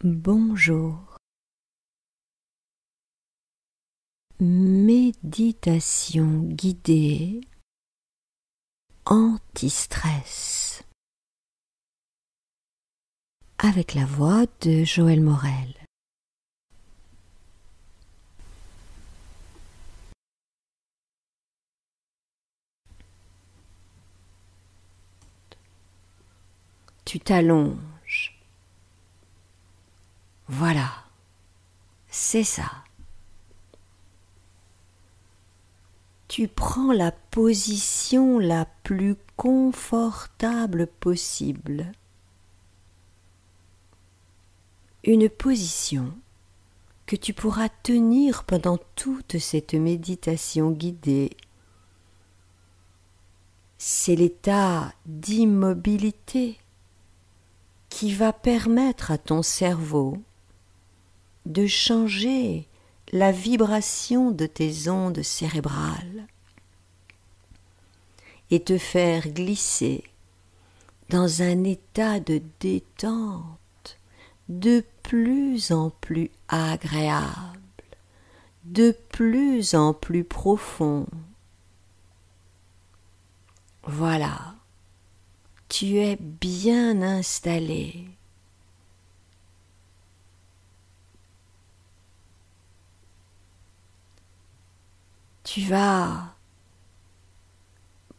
Bonjour. Méditation guidée anti-stress avec la voix de Joël Morel. Tu t'allonges. Voilà, c'est ça. Tu prends la position la plus confortable possible. Une position que tu pourras tenir pendant toute cette méditation guidée. C'est l'état d'immobilité qui va permettre à ton cerveau de changer la vibration de tes ondes cérébrales et te faire glisser dans un état de détente de plus en plus agréable, de plus en plus profond. Voilà, tu es bien installé. Tu vas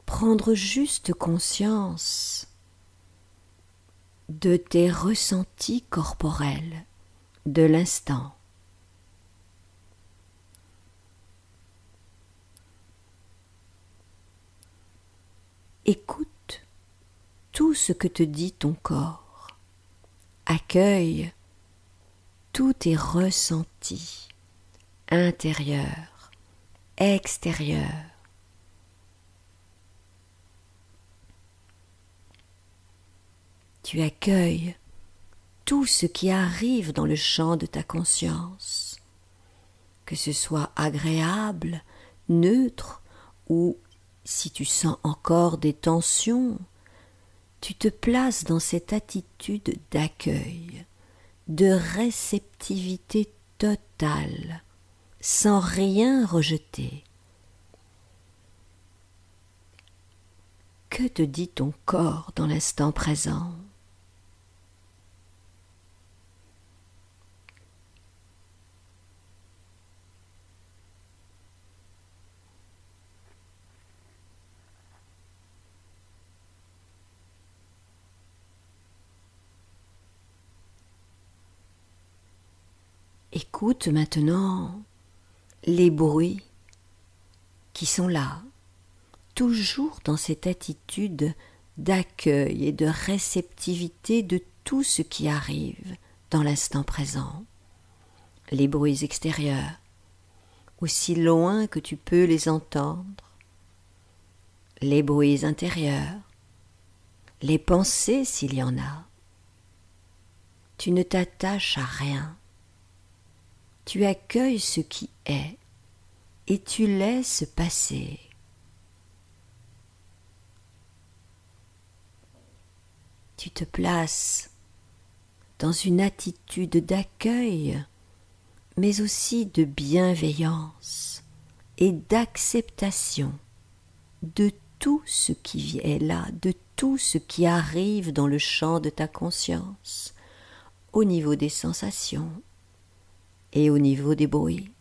prendre juste conscience de tes ressentis corporels de l'instant. Écoute tout ce que te dit ton corps. Accueille tous tes ressentis intérieurs, extérieurs. Tu accueilles tout ce qui arrive dans le champ de ta conscience, que ce soit agréable, neutre ou si tu sens encore des tensions, tu te places dans cette attitude d'accueil, de réceptivité totale, sans rien rejeter. Que te dit ton corps dans l'instant présent ? Écoute maintenant les bruits qui sont là, toujours dans cette attitude d'accueil et de réceptivité de tout ce qui arrive dans l'instant présent. Les bruits extérieurs, aussi loin que tu peux les entendre, les bruits intérieurs, les pensées s'il y en a. Tu ne t'attaches à rien. Tu accueilles ce qui est et tu laisses passer. Tu te places dans une attitude d'accueil, mais aussi de bienveillance et d'acceptation de tout ce qui est là, de tout ce qui arrive dans le champ de ta conscience, au niveau des sensations et au niveau des bruits.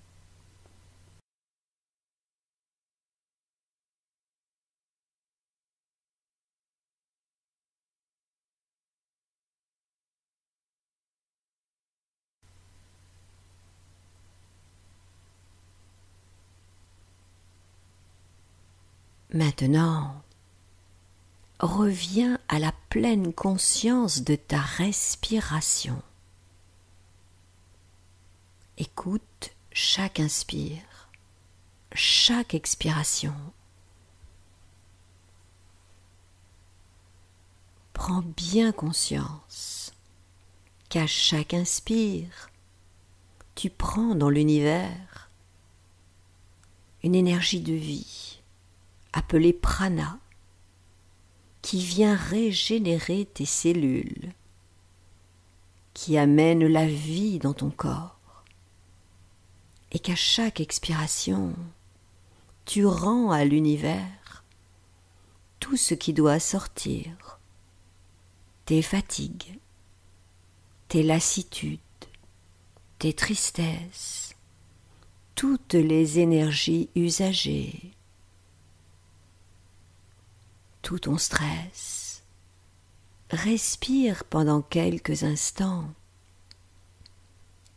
Maintenant, reviens à la pleine conscience de ta respiration. Écoute chaque inspire, chaque expiration. Prends bien conscience qu'à chaque inspire, tu prends dans l'univers une énergie de vie appelée prana qui vient régénérer tes cellules qui amène la vie dans ton corps, et qu'à chaque expiration, tu rends à l'univers tout ce qui doit sortir, tes fatigues, tes lassitudes, tes tristesses, toutes les énergies usagées, tout ton stress. Respire pendant quelques instants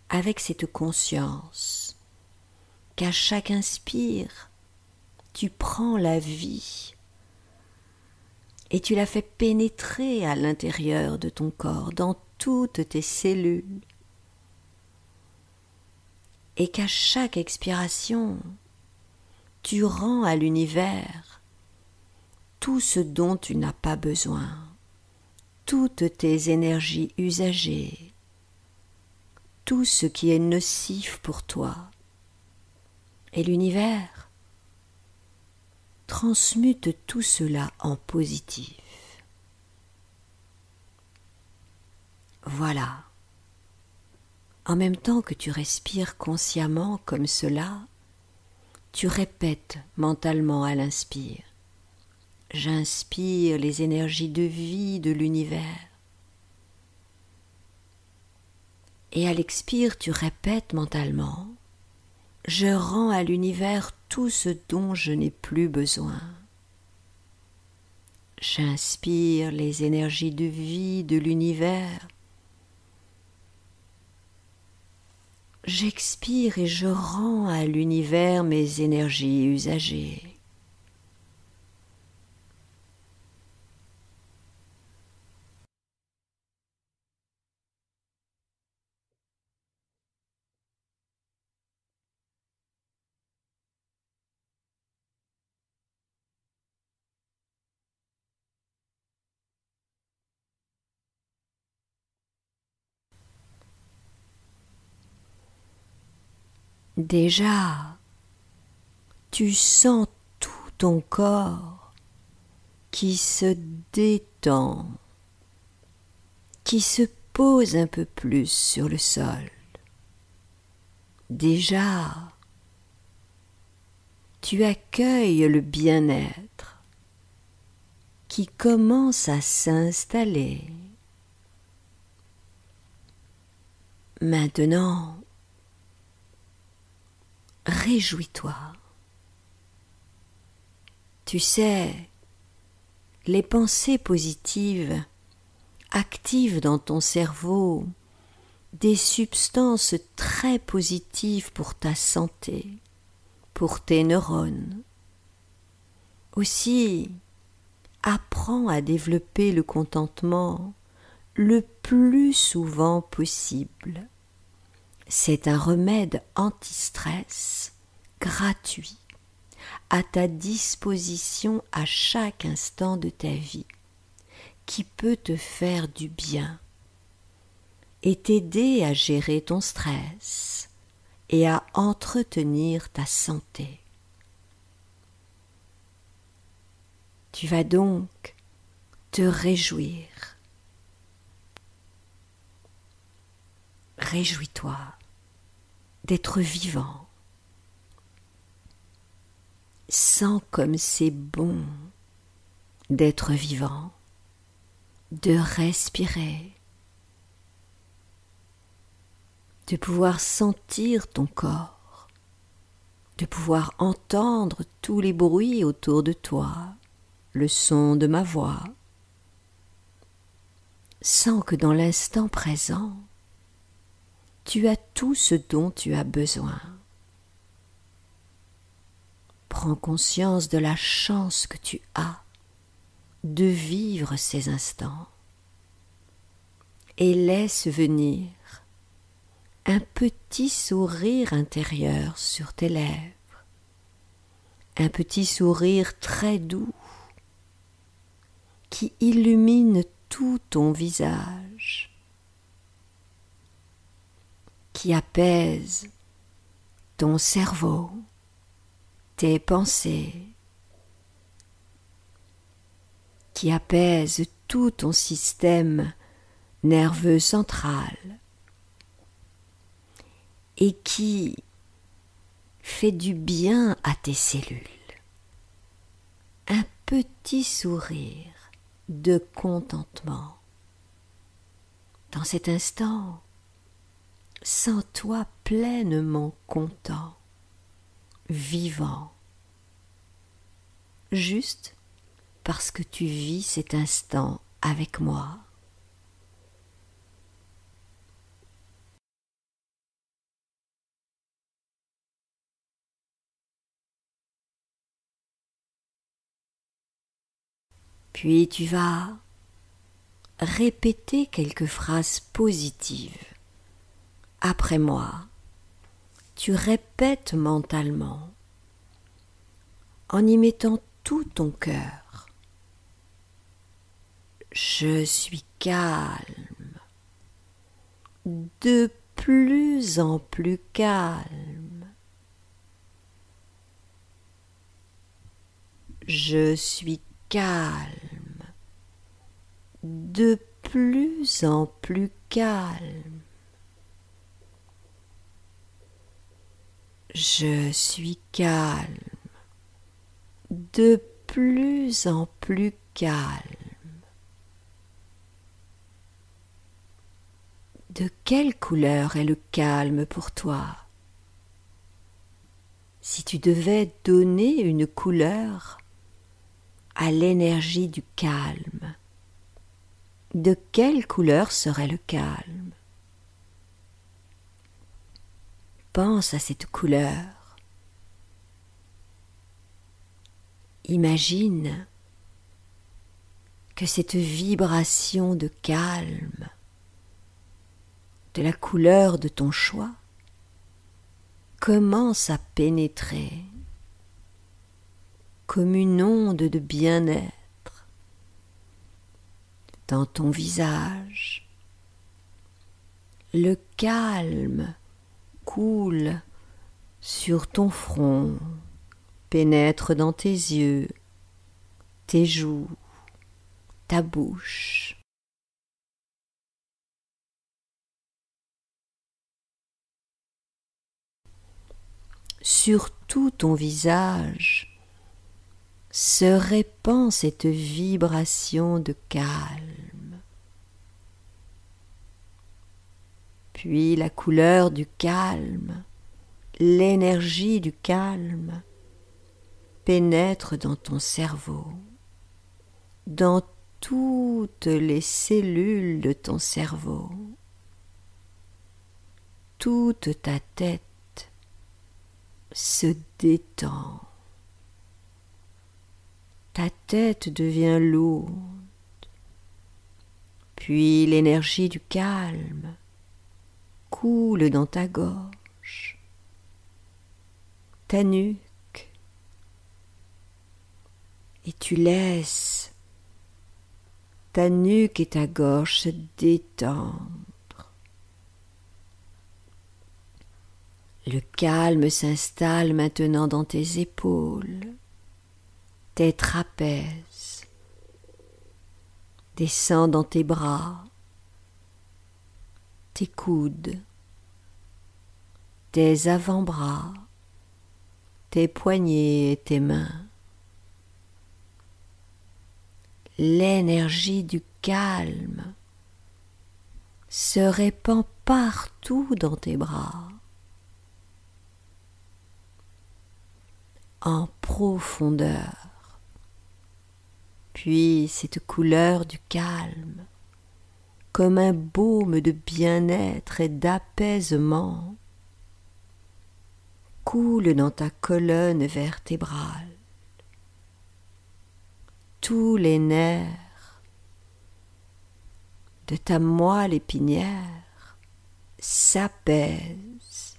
avec cette conscience qu'à chaque inspire, tu prends la vie et tu la fais pénétrer à l'intérieur de ton corps, dans toutes tes cellules, et qu'à chaque expiration, tu rends à l'univers tout ce dont tu n'as pas besoin, toutes tes énergies usagées, tout ce qui est nocif pour toi. Et l'univers transmute tout cela en positif. Voilà. En même temps que tu respires consciemment comme cela, tu répètes mentalement à l'inspire. J'inspire les énergies de vie de l'univers. Et à l'expire, tu répètes mentalement. Je rends à l'univers tout ce dont je n'ai plus besoin. J'inspire les énergies de vie de l'univers. J'expire et je rends à l'univers mes énergies usagées. Déjà, tu sens tout ton corps qui se détend, qui se pose un peu plus sur le sol. Déjà, tu accueilles le bien-être qui commence à s'installer. Maintenant, réjouis-toi. Tu sais, les pensées positives activent dans ton cerveau des substances très positives pour ta santé, pour tes neurones. Aussi, apprends à développer le contentement le plus souvent possible. C'est un remède anti-stress gratuit à ta disposition à chaque instant de ta vie qui peut te faire du bien et t'aider à gérer ton stress et à entretenir ta santé. Tu vas donc te réjouir. Réjouis-toi d'être vivant. Sens comme c'est bon d'être vivant, de respirer, de pouvoir sentir ton corps, de pouvoir entendre tous les bruits autour de toi, le son de ma voix. Sens que dans l'instant présent, tu as tout ce dont tu as besoin. Prends conscience de la chance que tu as de vivre ces instants et laisse venir un petit sourire intérieur sur tes lèvres, un petit sourire très doux qui illumine tout ton visage, qui apaise ton cerveau, tes pensées, qui apaise tout ton système nerveux central et qui fait du bien à tes cellules. Un petit sourire de contentement. Dans cet instant, sens-toi pleinement content, vivant, juste parce que tu vis cet instant avec moi. Puis tu vas répéter quelques phrases positives. Après moi, tu répètes mentalement, en y mettant tout ton cœur. Je suis calme, de plus en plus calme. Je suis calme, de plus en plus calme. Je suis calme, de plus en plus calme. De quelle couleur est le calme pour toi? Si tu devais donner une couleur à l'énergie du calme, de quelle couleur serait le calme? Pense à cette couleur. Imagine que cette vibration de calme, de la couleur de ton choix, commence à pénétrer comme une onde de bien-être dans ton visage. Le calme coule sur ton front, pénètre dans tes yeux, tes joues, ta bouche. Sur tout ton visage se répand cette vibration de calme. Puis la couleur du calme, l'énergie du calme pénètre dans ton cerveau, dans toutes les cellules de ton cerveau. Toute ta tête se détend. Ta tête devient lourde, puis l'énergie du calme coule dans ta gorge, ta nuque, et tu laisses ta nuque et ta gorge se détendre. Le calme s'installe maintenant dans tes épaules, tes trapèzes, descend dans tes bras, tes coudes, tes avant-bras, tes poignets et tes mains. L'énergie du calme se répand partout dans tes bras, en profondeur. Puis cette couleur du calme, comme un baume de bien-être et d'apaisement, coule dans ta colonne vertébrale. Tous les nerfs de ta moelle épinière s'apaisent.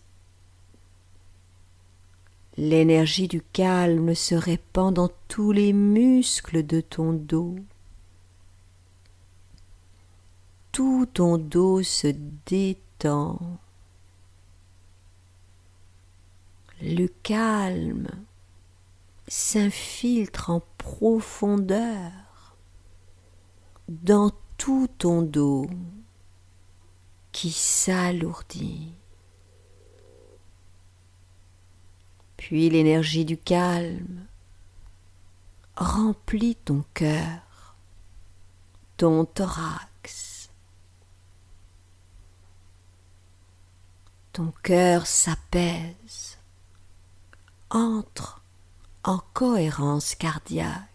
L'énergie du calme se répand dans tous les muscles de ton dos. Tout ton dos se détend. Le calme s'infiltre en profondeur dans tout ton dos, qui s'alourdit. Puis l'énergie du calme remplit ton cœur, ton thorax. Ton cœur s'apaise, entre en cohérence cardiaque.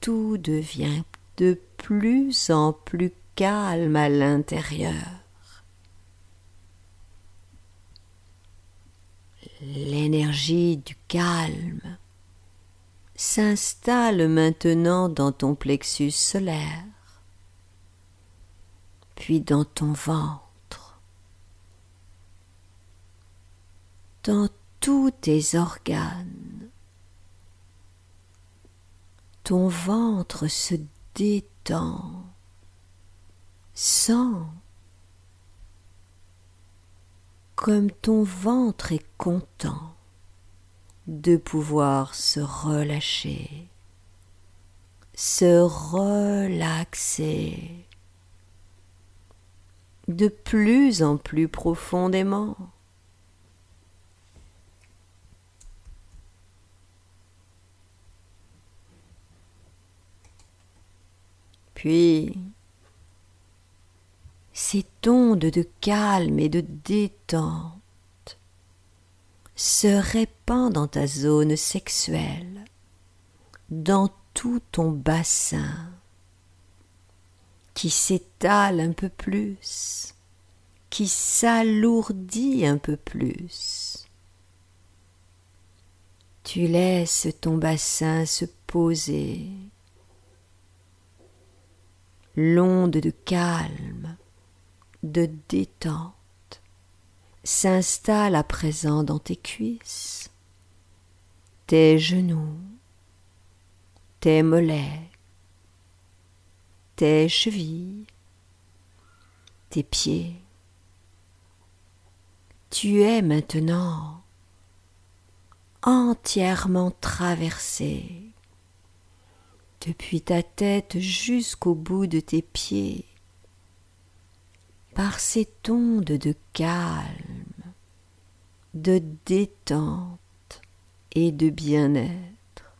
Tout devient de plus en plus calme à l'intérieur. L'énergie du calme s'installe maintenant dans ton plexus solaire, puis dans ton ventre, dans tous tes organes. Ton ventre se détend, sens comme ton ventre est content de pouvoir se relâcher, se relaxer de plus en plus profondément. Puis, cette onde de calme et de détente se répand dans ta zone sexuelle, dans tout ton bassin, qui s'étale un peu plus, qui s'alourdit un peu plus. Tu laisses ton bassin se poser. L'onde de calme, de détente s'installe à présent dans tes cuisses, tes genoux, tes mollets, tes chevilles, tes pieds. Tu es maintenant entièrement traversé depuis ta tête jusqu'au bout de tes pieds par cette onde de calme, de détente et de bien-être.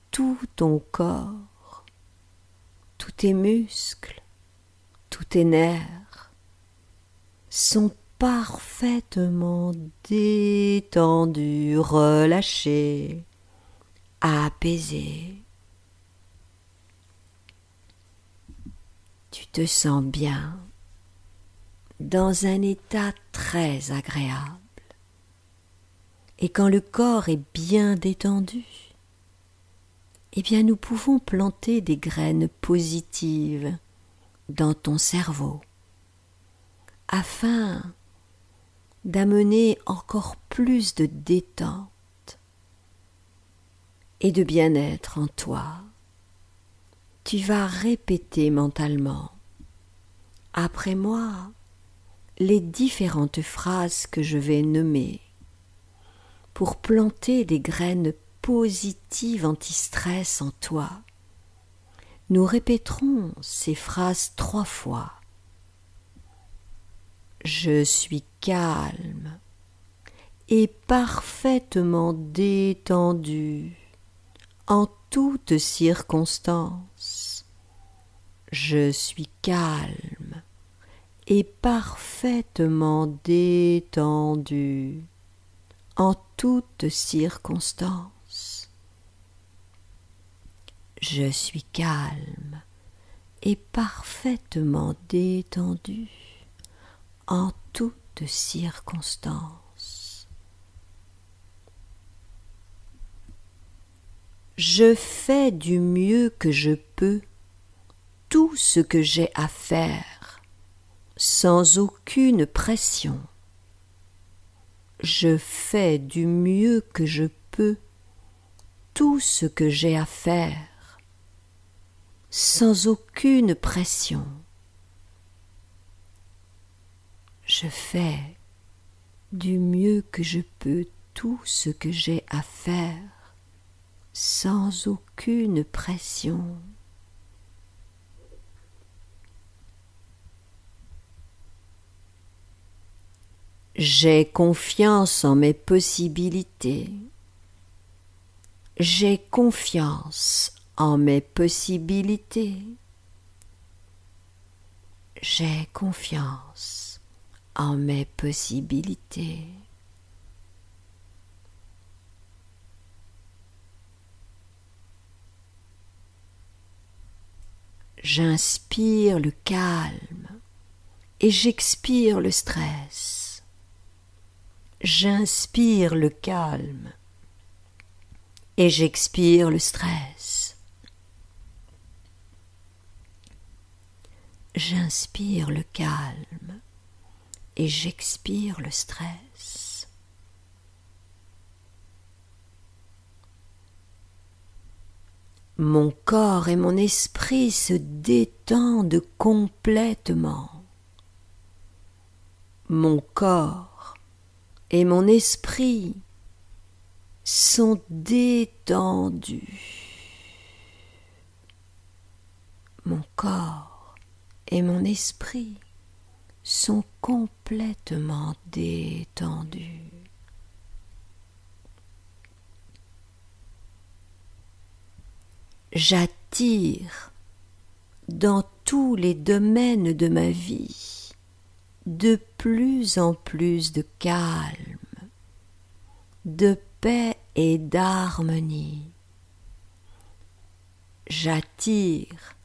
Tout ton corps, tous tes muscles, tous tes nerfs sont parfaitement détendus, relâchés, apaisés. Tu te sens bien, dans un état très agréable. Et quand le corps est bien détendu, eh bien nous pouvons planter des graines positives dans ton cerveau, afin d'amener encore plus de détente et de bien-être en toi. Tu vas répéter mentalement, après moi, les différentes phrases que je vais nommer pour planter des graines positives anti-stress en toi. Nous répéterons ces phrases 3 fois. Je suis calme et parfaitement détendu en toutes circonstances. Je suis calme et parfaitement détendu en toutes circonstances. Je suis calme et parfaitement détendu en toutes circonstances. Je fais du mieux que je peux tout ce que j'ai à faire, sans aucune pression. Je fais du mieux que je peux tout ce que j'ai à faire, sans aucune pression. Je fais du mieux que je peux tout ce que j'ai à faire, sans aucune pression. J'ai confiance en mes possibilités. J'ai confiance en mes possibilités. J'ai confiance en mes possibilités. J'inspire le calme et j'expire le stress. J'inspire le calme et j'expire le stress. J'inspire le calme et j'expire le stress. Mon corps et mon esprit se détendent complètement. Mon corps et mon esprit sont détendus. Mon corps et mon esprit sont complètement détendus. J'attire dans tous les domaines de ma vie de plus en plus de calme, de paix et d'harmonie. J'attire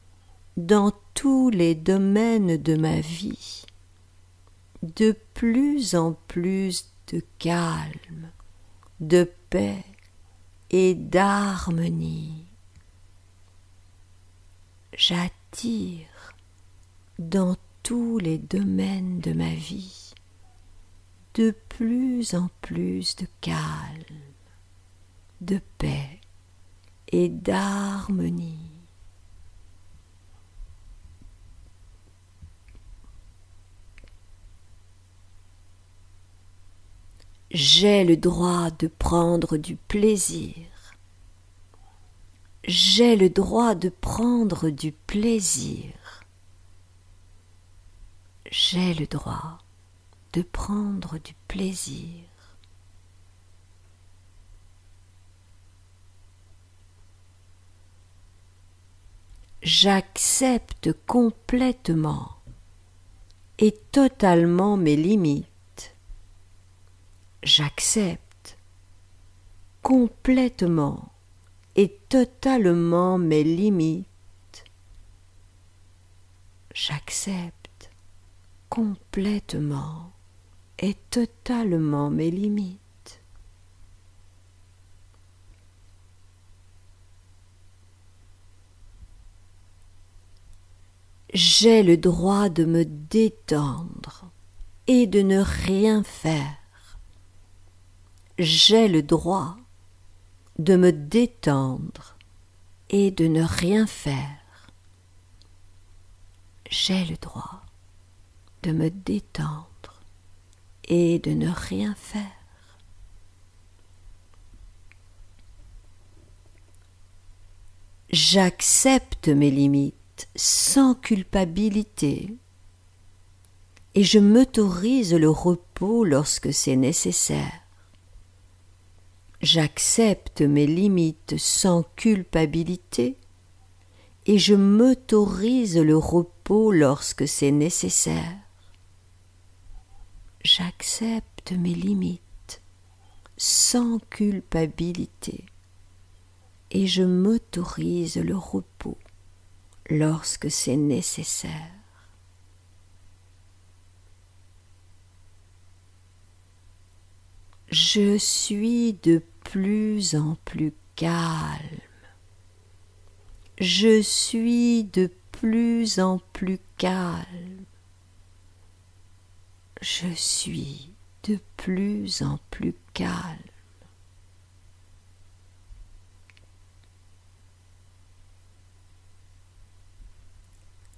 dans tous les domaines de ma vie de plus en plus de calme, de paix et d'harmonie. J'attire dans tous les domaines de ma vie de plus en plus de calme, de paix et d'harmonie. J'ai le droit de prendre du plaisir. J'ai le droit de prendre du plaisir. J'ai le droit de prendre du plaisir. J'accepte complètement et totalement mes limites. J'accepte complètement et totalement mes limites. J'accepte complètement et totalement mes limites. J'ai le droit de me détendre et de ne rien faire. J'ai le droit de me détendre et de ne rien faire. J'ai le droit de me détendre et de ne rien faire. J'accepte mes limites sans culpabilité et je m'autorise le repos lorsque c'est nécessaire. J'accepte mes limites sans culpabilité et je m'autorise le repos lorsque c'est nécessaire. J'accepte mes limites sans culpabilité et je m'autorise le repos lorsque c'est nécessaire. Je suis de plus en plus calme. Je suis de plus en plus calme. Je suis de plus en plus calme.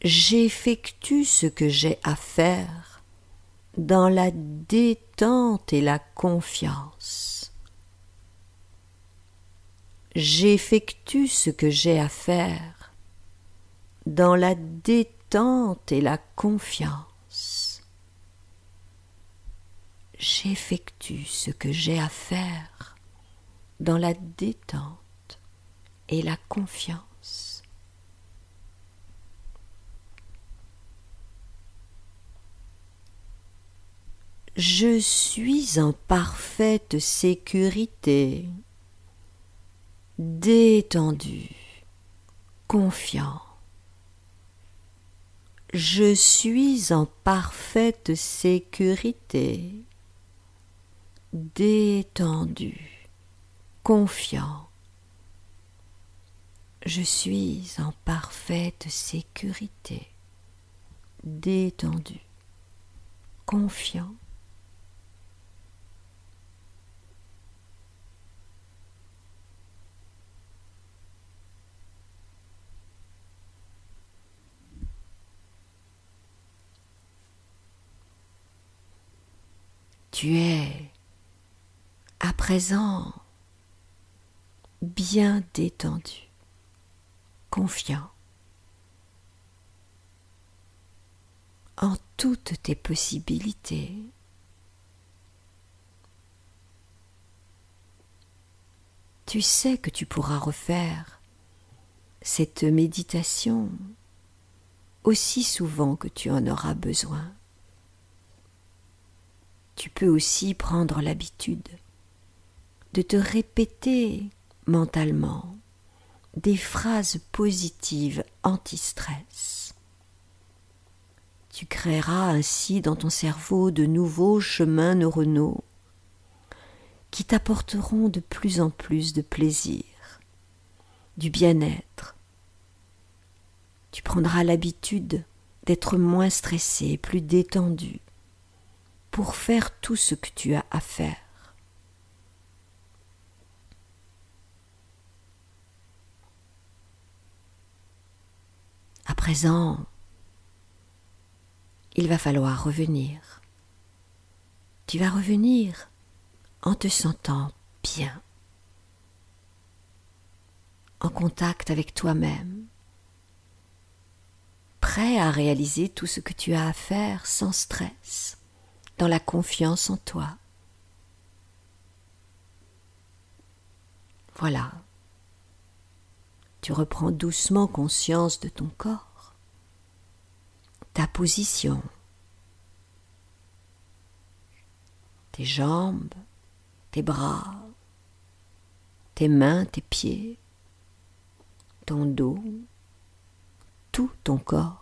J'effectue ce que j'ai à faire dans la détente et la confiance. J'effectue ce que j'ai à faire dans la détente et la confiance. j'effectue ce que j'ai à faire dans la détente et la confiance. Je suis en parfaite sécurité, détendu, confiant. Je suis en parfaite sécurité, détendu, confiant. Je suis en parfaite sécurité, détendu, confiant. Tu es, à présent, bien détendu, confiant en toutes tes possibilités. Tu sais que tu pourras refaire cette méditation aussi souvent que tu en auras besoin. Tu peux aussi prendre l'habitude de te répéter mentalement des phrases positives anti-stress. Tu créeras ainsi dans ton cerveau de nouveaux chemins neuronaux qui t'apporteront de plus en plus de plaisir, du bien-être. Tu prendras l'habitude d'être moins stressé, plus détendu, pour faire tout ce que tu as à faire. À présent, il va falloir revenir. Tu vas revenir en te sentant bien, en contact avec toi-même, prêt à réaliser tout ce que tu as à faire sans stress, dans la confiance en toi. Voilà. Tu reprends doucement conscience de ton corps, ta position, tes jambes, tes bras, tes mains, tes pieds, ton dos, tout ton corps.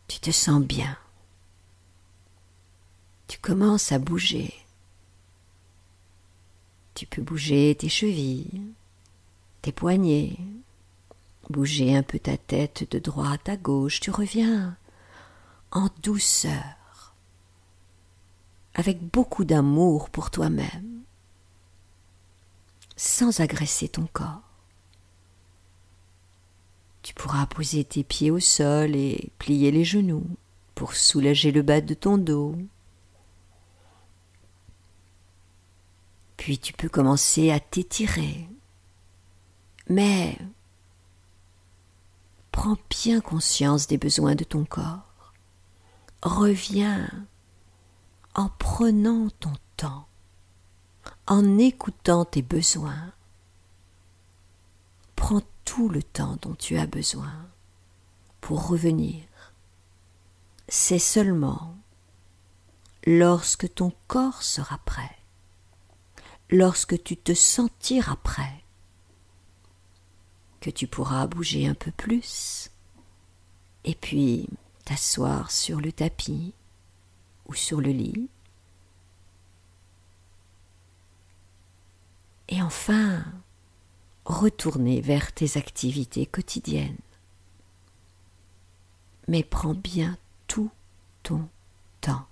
Tu te sens bien. Tu commences à bouger. Tu peux bouger tes chevilles, tes poignets, bouger un peu ta tête de droite à gauche. Tu reviens en douceur, avec beaucoup d'amour pour toi-même, sans agresser ton corps. Tu pourras poser tes pieds au sol et plier les genoux pour soulager le bas de ton dos. Puis tu peux commencer à t'étirer. Mais prends bien conscience des besoins de ton corps. Reviens en prenant ton temps, en écoutant tes besoins. Prends tout le temps dont tu as besoin pour revenir. C'est seulement lorsque ton corps sera prêt, lorsque tu te sentiras prêt, que tu pourras bouger un peu plus et puis t'asseoir sur le tapis ou sur le lit. Et enfin, retourner vers tes activités quotidiennes. Mais prends bien tout ton temps.